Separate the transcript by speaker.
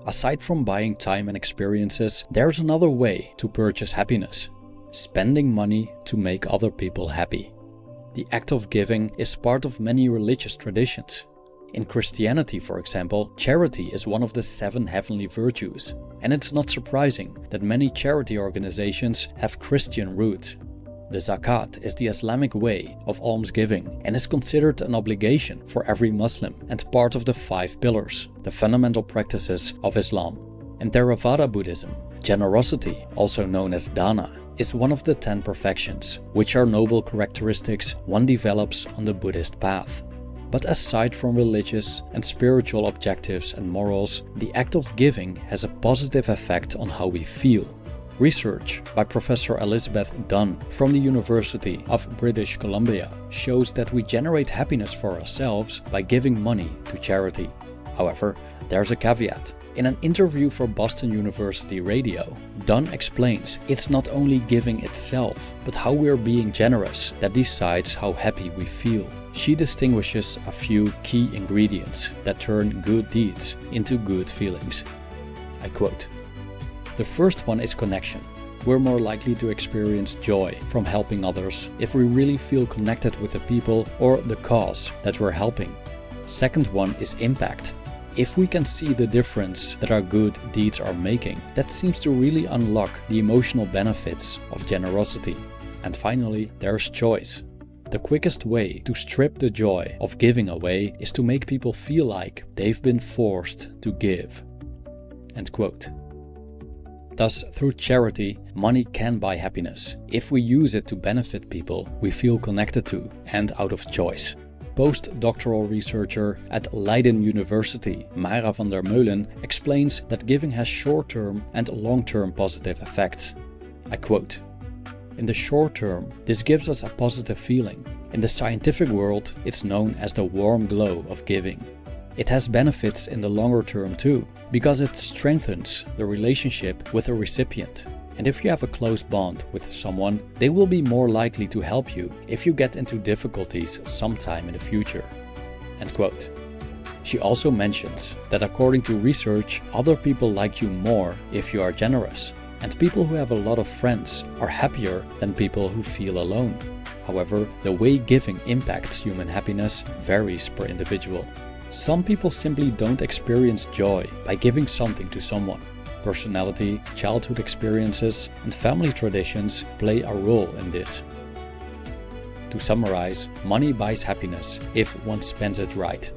Speaker 1: Aside from buying time and experiences, there's another way to purchase happiness: spending money to make other people happy. The act of giving is part of many religious traditions. In Christianity, for example, charity is one of the 7 heavenly virtues, and it's not surprising that many charity organizations have Christian roots. The zakat is the Islamic way of almsgiving and is considered an obligation for every Muslim and part of the 5 pillars, the fundamental practices of Islam. In Theravada Buddhism, generosity, also known as dana, is one of the 10 perfections, which are noble characteristics one develops on the Buddhist path. But aside from religious and spiritual objectives and morals, the act of giving has a positive effect on how we feel. Research by Professor Elizabeth Dunn from the University of British Columbia shows that we generate happiness for ourselves by giving money to charity. However, there's a caveat. In an interview for Boston University Radio, Dunn explains it's not only giving itself, but how we're being generous that decides how happy we feel. She distinguishes a few key ingredients that turn good deeds into good feelings. I quote, "The first one is connection. We're more likely to experience joy from helping others if we really feel connected with the people or the cause that we're helping. Second one is impact. If we can see the difference that our good deeds are making, that seems to really unlock the emotional benefits of generosity. And finally, there's choice. The quickest way to strip the joy of giving away is to make people feel like they've been forced to give." End quote. Thus, through charity, money can buy happiness if we use it to benefit people we feel connected to and out of choice. Postdoctoral researcher at Leiden University, Mara van der Meulen, explains that giving has short-term and long-term positive effects. I quote, "In the short term, this gives us a positive feeling. In the scientific world, it's known as the warm glow of giving. It has benefits in the longer term too, because it strengthens the relationship with the recipient. And if you have a close bond with someone, they will be more likely to help you if you get into difficulties sometime in the future." End quote. She also mentions that according to research, other people like you more if you are generous, and people who have a lot of friends are happier than people who feel alone. However, the way giving impacts human happiness varies per individual. Some people simply don't experience joy by giving something to someone. Personality, childhood experiences, and family traditions play a role in this. To summarize, money buys happiness if one spends it right.